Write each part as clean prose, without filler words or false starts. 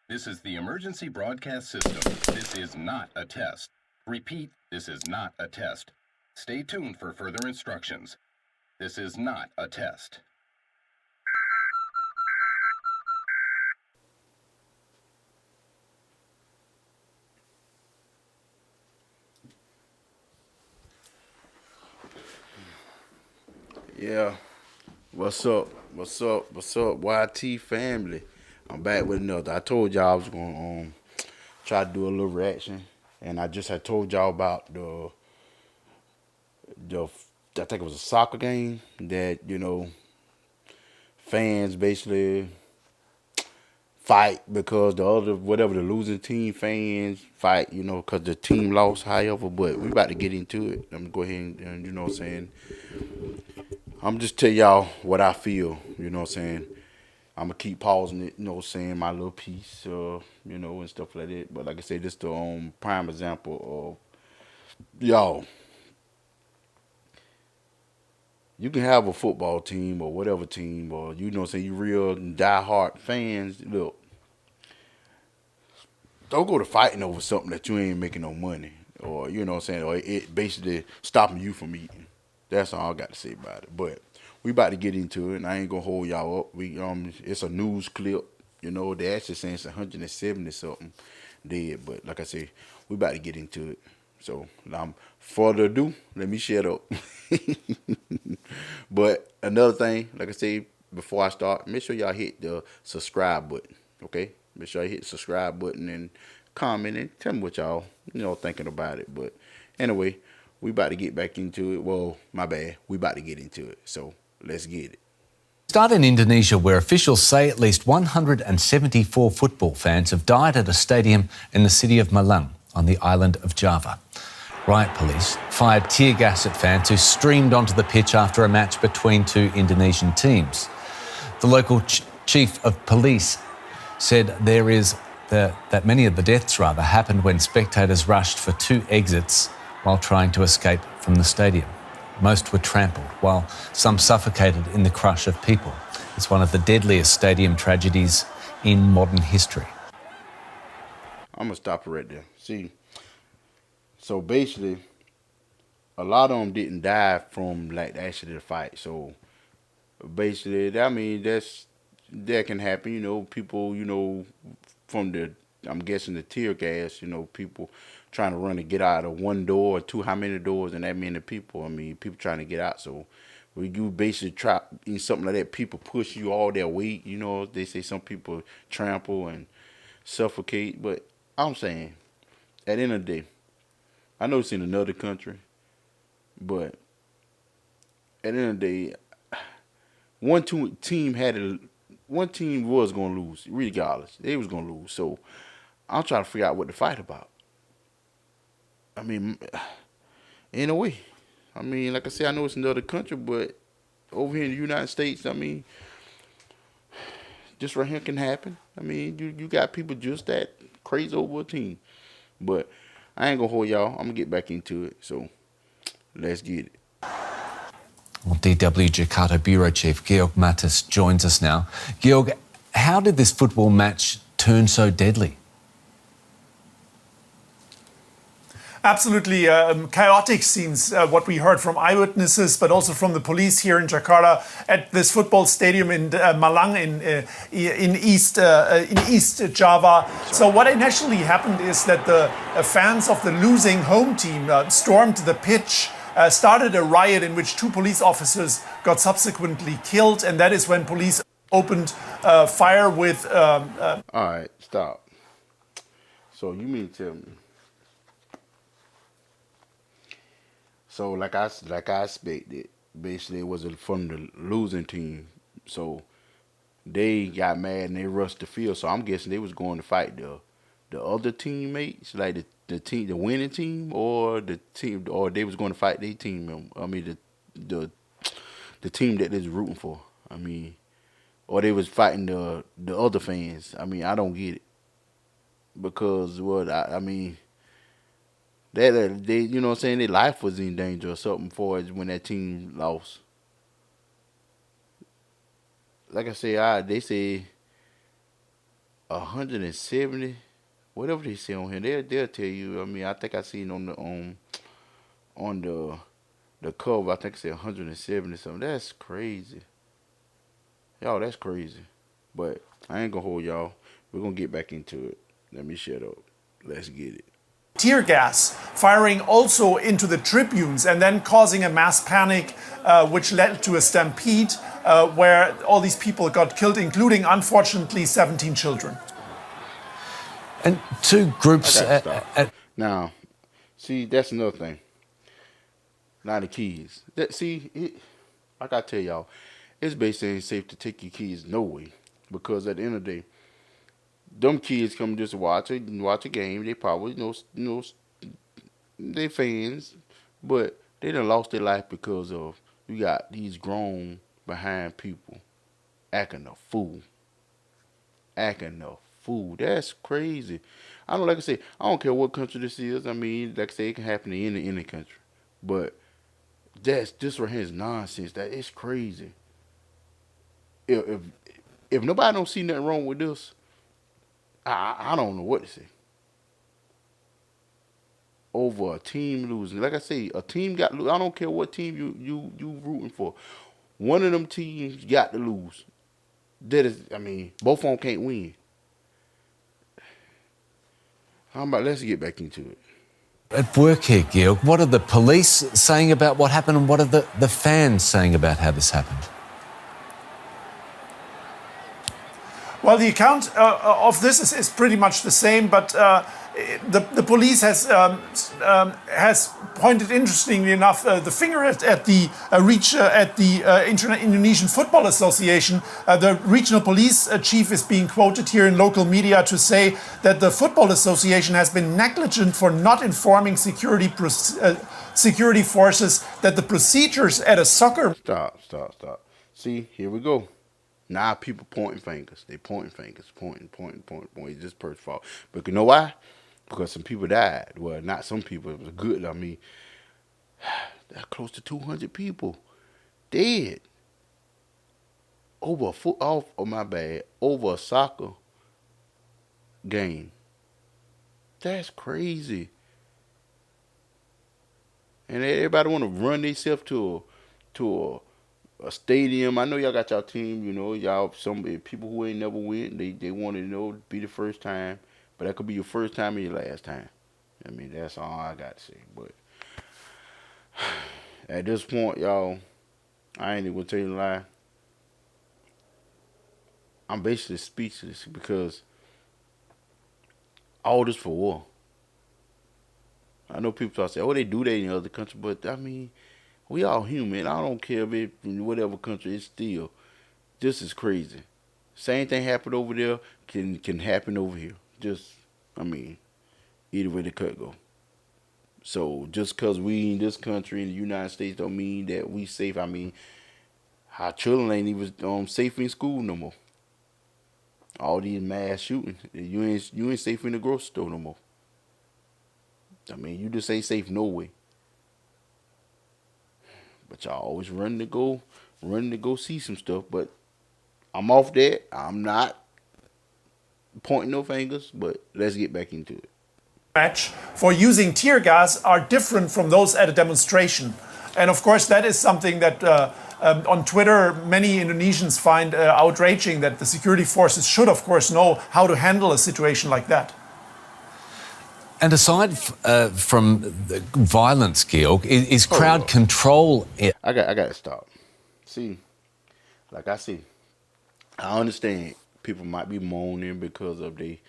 This is the emergency broadcast system. This is not a test. Repeat, this is not a test. Stay tuned for further instructions. This is not a test. Yeah. What's up? What's up? What's up, YT family? I'm back with another. I told y'all I was gonna try to do a little reaction, and I just had told y'all about the I think it was a soccer game that fans basically fight because the other whatever the losing team fans fight because the team lost. However, but we about to get into it. I'm gonna go ahead and you know what I'm saying. I'm just tell y'all what I feel. You know what I'm saying. I'm gonna keep pausing it, saying my little piece, and stuff like that. But like I said, this the prime example of y'all. You can have a football team or whatever team, or you real diehard fans. Look, don't go to fighting over something that you ain't making no money, or or it basically stopping you from eating. That's all I got to say about it. But we about to get into it, and I ain't gonna hold y'all up. It's a news clip. They actually saying it's 170 something dead. But like I said, we about to get into it. So further ado, let me shut up. But another thing, like I said, before I start, make sure y'all hit the subscribe button. Okay, make sure you hit the subscribe button and comment and tell me what y'all thinking about it. But anyway, we about to get back into it. Well, my bad. We about to get into it. So let's get it. Start in Indonesia, where officials say at least 174 football fans have died at a stadium in the city of Malang on the island of Java. Riot police fired tear gas at fans who streamed onto the pitch after a match between two Indonesian teams. The local chief of police said that many of the deaths happened when spectators rushed for two exits while trying to escape from the stadium. Most were trampled, while some suffocated in the crush of people. It's one of the deadliest stadium tragedies in modern history. I'm going to stop it right there. See, so basically, a lot of them didn't die from, actually the fight. So basically, I mean, that can happen. People, from I'm guessing the tear gas, people trying to run to get out of one door or two, how many doors and that many people. I mean, people trying to get out. So when you basically try in something like that, people push you all their weight. They say some people trample and suffocate. But I'm saying, at the end of the day, I know it's in another country, but at the end of the day, one team was gonna lose, regardless. They was gonna lose. So I'm trying to figure out what to fight about. I mean, in a way. I mean, like I said, I know it's another country, but over here in the United States, I mean, this right here can happen. I mean, you got people just that crazy over a team. But I ain't gonna hold y'all. I'm gonna get back into it. So let's get it. Well, DW Jakarta Bureau Chief Georg Mattis joins us now. Georg, how did this football match turn so deadly? Absolutely chaotic scenes, what we heard from eyewitnesses, but also from the police here in Jakarta at this football stadium in Malang in East Java. So what initially happened is that the fans of the losing home team stormed the pitch, started a riot in which two police officers got subsequently killed, and that is when police opened fire with... All right, stop. So you mean to tell me... So like I expected, basically it was from the losing team. So they got mad and they rushed the field. So I'm guessing they was going to fight the other teammates, like the winning team, or the team, or they was going to fight their team member. I mean the team that they was rooting for. I mean, or they was fighting the other fans. I mean, I don't get it because I mean. They, what I'm saying, their life was in danger or something for it when that team lost. Like I said, they say 170, whatever they say on here, they'll tell you. I mean, I think I seen on the cover. I think it said 170 something. That's crazy, y'all. That's crazy. But I ain't gonna hold y'all. We're gonna get back into it. Let me shut up. Let's get it. Tear gas firing also into the tribunes and then causing a mass panic, which led to a stampede where all these people got killed, including, unfortunately, 17 children. And two groups. I gotta stop. Now, see, that's another thing. Now the kids. Like I tell y'all, it's basically ain't safe to take your kids no way, because at the end of the day, them kids come just watch a game. They probably they fans, but they done lost their life because of you got these grown behind people acting a fool. That's crazy. I don't like I say. I don't care what country this is. I mean, like I say, it can happen in any country, but this right here is nonsense. That is crazy. If nobody don't see nothing wrong with this, I don't know what to say. Over a team losing, like I say, a team got. I don't care what team you rooting for. One of them teams got to lose. That is, I mean, both of them can't win. Let's get back into it. At work here, Georg, what are the police saying about what happened, and what are the fans saying about how this happened? Well, the account of this is pretty much the same, but the police has pointed, interestingly enough, the finger at the Indonesian Football Association. The regional police chief is being quoted here in local media to say that the Football Association has been negligent for not informing security forces that the procedures at a soccer. Stop. See, here we go. Now people pointing fingers. They pointing. It's just person's fault. But you know why? Because some people died. Well, not some people. It was good. I mean, that's close to 200 people dead over over a soccer game. That's crazy. And everybody want to run themselves to a stadium. I know y'all got y'all team, y'all some people who ain't never win. They want to be the first time, but that could be your first time and your last time. I mean, that's all I got to say. But at this point, y'all, I ain't even gonna tell you a lie. I'm basically speechless because all this for war. I know people say, "Oh, they do that in other countries," but I mean, we all human. I don't care if it in whatever country. It's still, this is crazy. Same thing happened over there can happen over here. Either way the cut go. So just because we in this country in the United States don't mean that we safe. I mean, our children ain't even safe in school no more. All these mass shootings, you ain't safe in the grocery store no more. I mean, you just ain't safe no way. But y'all always running to go see some stuff. But I'm off that. I'm not pointing no fingers, but let's get back into it. Match for using tear gas are different from those at a demonstration. And of course, that is something that on Twitter, many Indonesians find outraging, that the security forces should, of course, know how to handle a situation like that. And aside from the violence, Georg, is crowd control... I got to stop. See, like I see, I understand people might be moaning because of they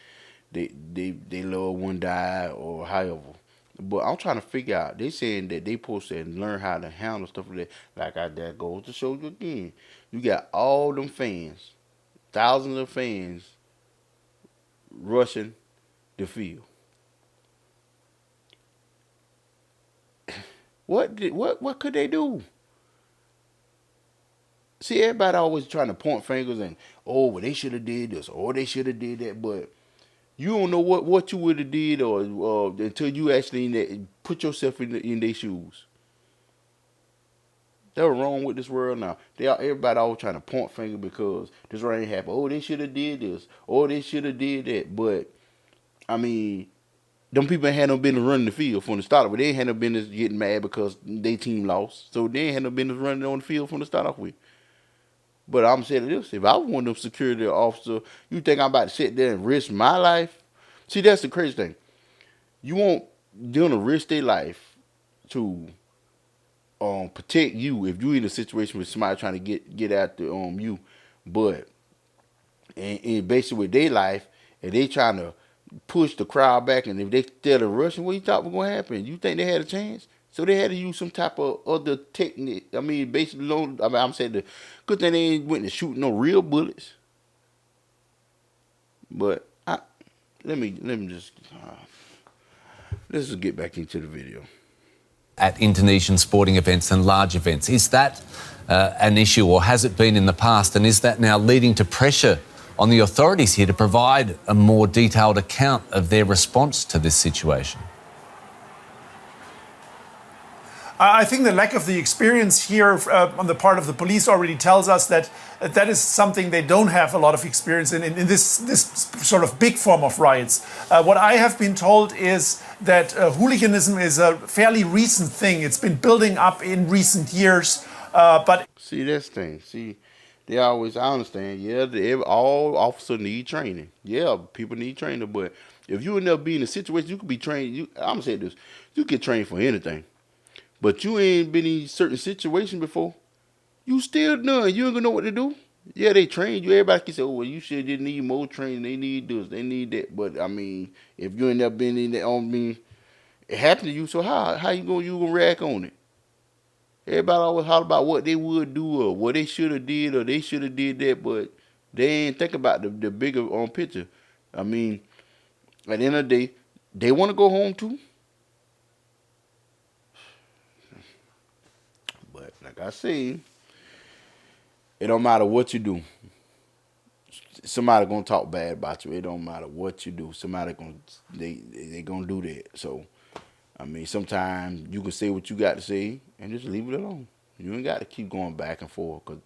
loved one died or however. But I'm trying to figure out, they saying that they supposed to learn how to handle stuff like that. That goes to show you again. You got all them fans, thousands of fans rushing the field. What could they do? See, everybody always trying to point fingers and, well, they should have did this or they should have did that, but you don't know what you would have did or until you actually put yourself in their shoes. That's what's wrong with this world now. Everybody always trying to point finger because this rain happened. Oh, they should have did this. Oh, they should have did that. But I mean, them people had no business running the field from the start, but they had no business getting mad because they team lost. So they had no business running on the field from the start off with. But I'm saying this: if I was one of them security officer, you think I'm about to sit there and risk my life? See, that's the crazy thing. You won't gonna risk their life to protect you if you in a situation with somebody trying to get after you, but and basically with their life, and they trying to push the crowd back, and if they still rushing, what you thought was gonna happen? You think they had a chance? So they had to use some type of other technique. I mean, basically, I'm saying the good thing they ain't went to shoot no real bullets. But let me just let's just get back into the video. At Indonesian sporting events and large events. Is that an issue, or has it been in the past? And is that now leading to pressure on the authorities here to provide a more detailed account of their response to this situation? I think the lack of the experience here on the part of the police already tells us that that is something they don't have a lot of experience in this sort of big form of riots. What I have been told is that hooliganism is a fairly recent thing. It's been building up in recent years, but... See, that's the thing. See, they always, I understand, yeah, all officers need training. Yeah, people need training, but if you end up being in a situation, you could be trained, I'm going to say this, you get trained for anything. But you ain't been in certain situations before. You still none. You ain't gonna know what to do. Yeah, they train you. Everybody can say, "Oh, well, you should just need more training. They need this. They need that." But I mean, if you ain't never been in that, it happened to you. So how you gonna react on it? Everybody always holler about what they would do or what they should have did or they should have did that, but they ain't think about the bigger picture. I mean, at the end of the day, they want to go home too. But like I say, it don't matter what you do. Somebody gonna talk bad about you. It don't matter what you do. Somebody they gonna do that. So, I mean, sometimes you can say what you got to say and just leave it alone. You ain't got to keep going back and forth because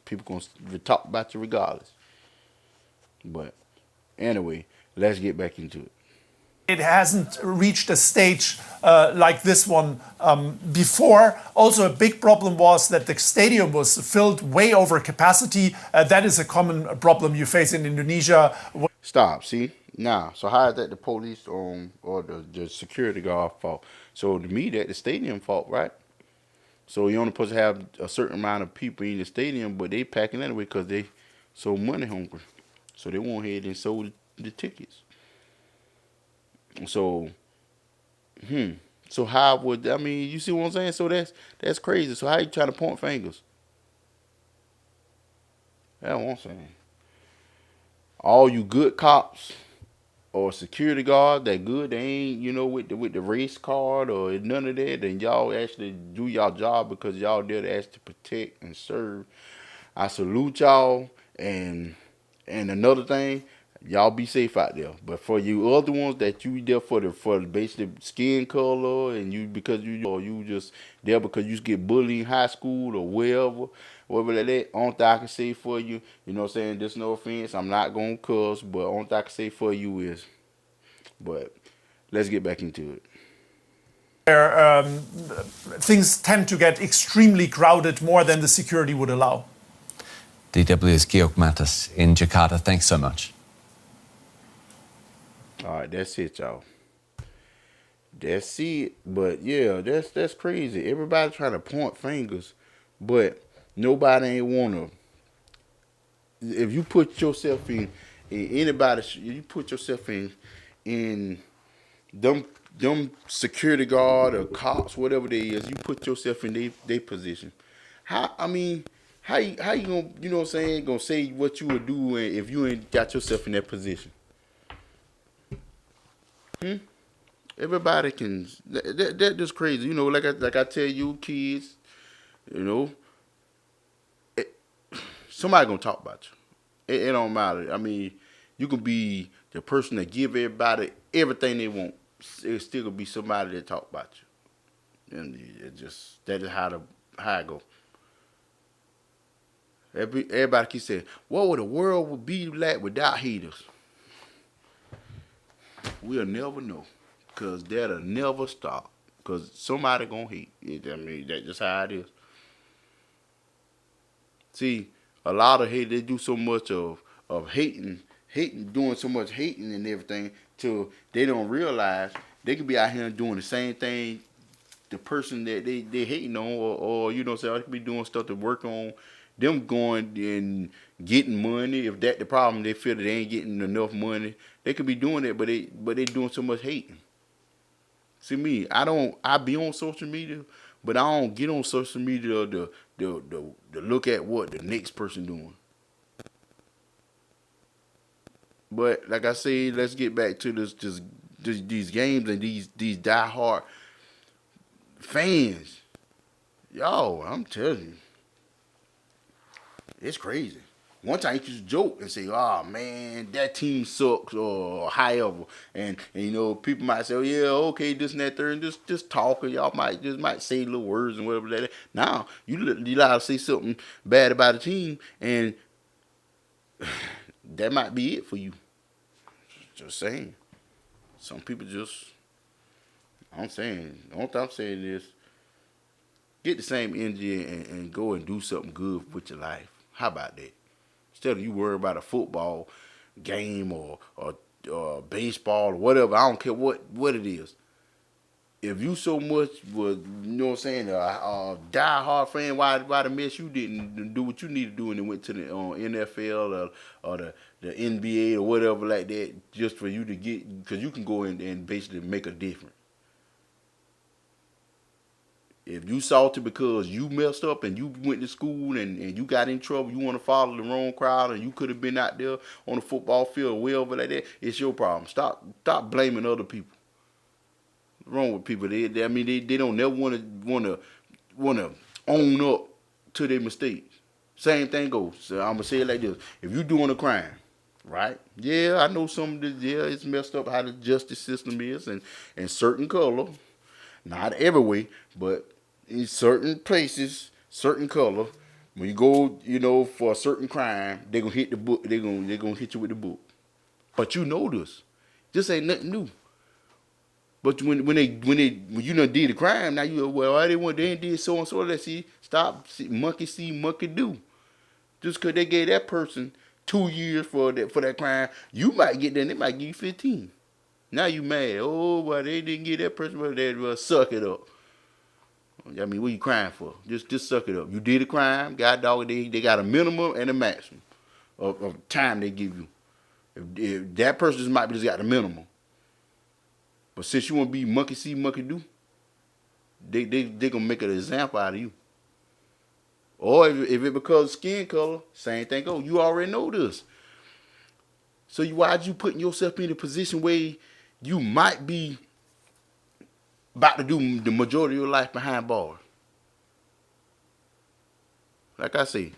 people gonna talk about you regardless. But anyway, let's get back into it. It hasn't reached a stage like this one before. Also, a big problem was that the stadium was filled way over capacity. That is a common problem you face in Indonesia. Stop. See now. So how is that the police or the security guard fault? So to me, that the stadium fault, right? So you're only supposed to have a certain amount of people in the stadium, but they packing anyway because they so money hungry. So they went ahead and sold the tickets. So, so how would, I mean, you see what I'm saying? So that's crazy. So how you trying to point fingers? That's what I'm saying. All you good cops or security guard that good, they ain't, with the race card or none of that, then y'all actually do y'all job because y'all there to actually protect and serve. I salute y'all, and another thing, y'all be safe out there. But for you other ones that you there for basically skin color and you just there because you get bullied in high school or whatever like that, only thing I can say for you, you know what I'm saying, there's no offense, I'm not gonna cuss, but only thing I can say for you is, but let's get back into it. Where things tend to get extremely crowded more than the security would allow. DW's Georg Mattis in Jakarta. Thanks so much. All right, that's it, y'all. That's it. But yeah, that's crazy. Everybody trying to point fingers, but nobody ain't wanna. If you put yourself in anybody, you put yourself in them security guard or cops, whatever they is, you put yourself in their position. How you gonna, you know what I'm saying, gonna say what you would do if you ain't got yourself in that position? Everybody can. That just crazy. Like I tell you, kids. Somebody gonna talk about you. It don't matter. I mean, you can be the person that give everybody everything they want. It still gonna be somebody that talk about you. And that is how I go. Everybody keeps saying, what would the world would be like without haters? We'll never know. Because that'll never stop. Because somebody going to hate. I mean, that's just how it is. See, a lot of hate, they do so much of hating, doing so much hating and everything, till they don't realize they could be out here doing the same thing the person that they hating on, or you know what I'm saying, they could be doing stuff to work on them going and getting money. If that the problem, they feel that they ain't getting enough money. They could be doing it, but they doing so much hating. See me, I be on social media, but I don't get on social media to look at what the next person doing. But like I said, let's get back to these games and these diehard fans. Yo, I'm telling you, it's crazy. One time you just joke and say, "Oh man, that team sucks," or however, and you know people might say, "Oh yeah, okay, this and that, third," and just talking. Y'all might say little words and whatever that is. Now you allowed to say something bad about a team, and that might be it for you. Just saying. Some people just. I'm saying. The only thing I'm saying is, get the same energy and go and do something good with your life. How about that? Instead of you worry about a football game or baseball or whatever, I don't care what it is. If you so much was, you know what I'm saying, a die-hard fan, why the mess you didn't do what you need to do and then went to the NFL or the NBA or whatever like that, just for you to get, because you can go in and basically make a difference. If you salty because you messed up and you went to school and you got in trouble, you want to follow the wrong crowd and you could have been out there on the football field or wherever like that, it's your problem. Stop blaming other people. What's wrong with people? They don't never want to own up to their mistakes. Same thing goes. So I'm gonna say it like this: if you doing a crime, right? Yeah, I know some of this. Yeah, it's messed up how the justice system is, and certain color, not every way, but in certain places, certain color. When you go, you know, for a certain crime, they gonna hit the book. They gonna hit you with the book. But you know this. This ain't nothing new. But when you done did the crime, now you they ain't did so and so. Let's monkey see, monkey do. Just because they gave that person 2 years for that crime, you might get that. They might give you 15. Now you mad? Oh, well, they didn't give that person, but they suck it up. I mean, what you crying for? Just suck it up. You did a crime, God dog. They got a minimum and a maximum of time they give you. If that person just got the minimum. But since you want to be monkey see, monkey do, they gonna make an example out of you. Or if it because of skin color, same thing goes. You already know this. So why'd you putting yourself in a position where you might be about to do the majority of your life behind bars? Like I say,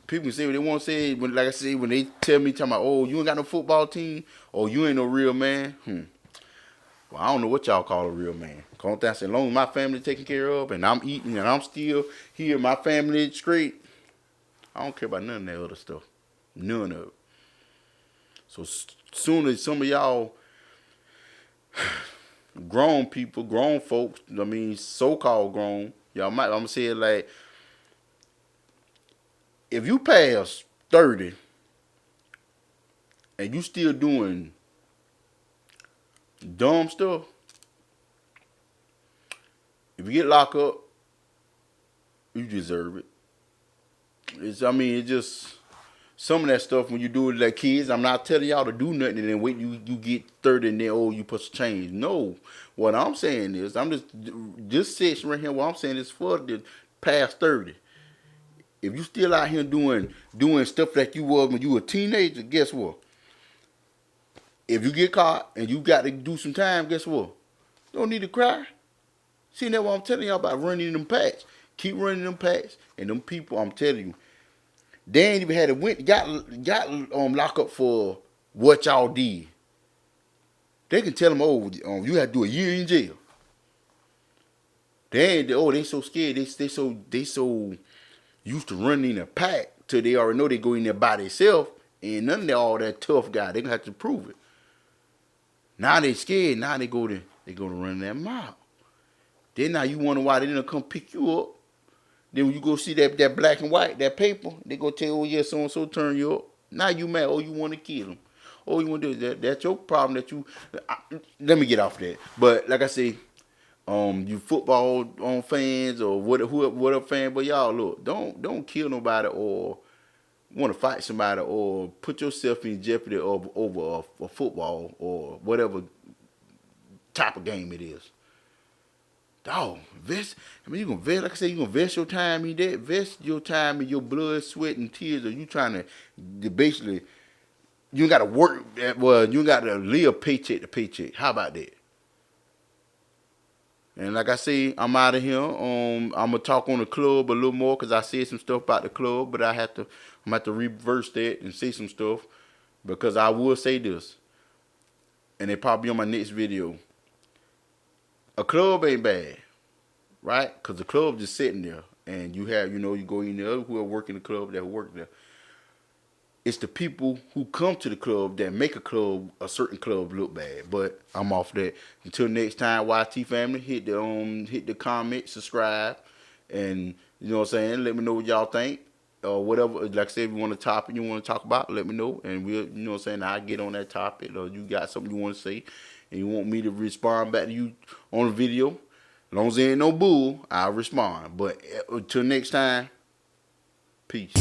people say what they want to say. When they tell me, oh, you ain't got no football team, or you ain't no real man. Well, I don't know what y'all call a real man. As long as my family taken care of and I'm eating and I'm still here, my family is straight, I don't care about none of that other stuff. None of it. So soon as some of y'all grown people, grown folks, I mean so-called grown, I'm going to say it like, if you pass 30 and you still doing dumb stuff, if you get locked up, you deserve it. It's just some of that stuff when you do it like kids. I'm not telling y'all to do nothing and then wait you get 30 and then you supposed to change. No, what I'm saying is this section right here. What I'm saying is for the past 30. If you still out here doing stuff like you was when you were a teenager, guess what? If you get caught and you got to do some time, guess what? You don't need to cry. See, that's what I'm telling y'all about running them packs. Keep running them packs, and them people, I'm telling you, they ain't even had got locked up for what y'all did. They can tell them, you have to do a year in jail. They so scared. They so used to running in a pack till they already know they go in there by themselves. And none of that all that tough guy. They gonna have to prove it. Now they scared. Now they go to run that mile. Then now you wonder why they didn't come pick you up. Then when you go see that black and white, that paper, they go tell you, oh yeah, so and so turn you up. Now you mad. Oh, you want to kill them. Oh, you want to do that? That's your problem. Let me get off that. But like I say, you football fans or whatever fan, but y'all look, don't kill nobody or want to fight somebody or put yourself in jeopardy over a football or whatever type of game it is. Dog, you gonna vest, like I said, you gonna vest your time in that, vest your time in your blood, sweat, and tears, or you trying to basically, you gotta work, you gotta live paycheck to paycheck. How about that? And like I say, I'm out of here. I'm gonna talk on the club a little more because I said some stuff about the club, but I'm gonna have to reverse that and say some stuff because I will say this, and it probably on my next video. A club ain't bad, right? Because the club just sitting there, and you have, you go in there who are working the club that work there. It's the people who come to the club that make a certain club look bad. But I'm off that. Until next time, YT family, hit the comment, subscribe, and you know what I'm saying. Let me know what y'all think or whatever. Like I said, if you want a topic you want to talk about, let me know, and we'll, you know what I'm saying. I'll get on that topic, or you got something you want to say, and you want me to respond back to you on the video. As long as there ain't no bull, I'll respond. But until next time, peace.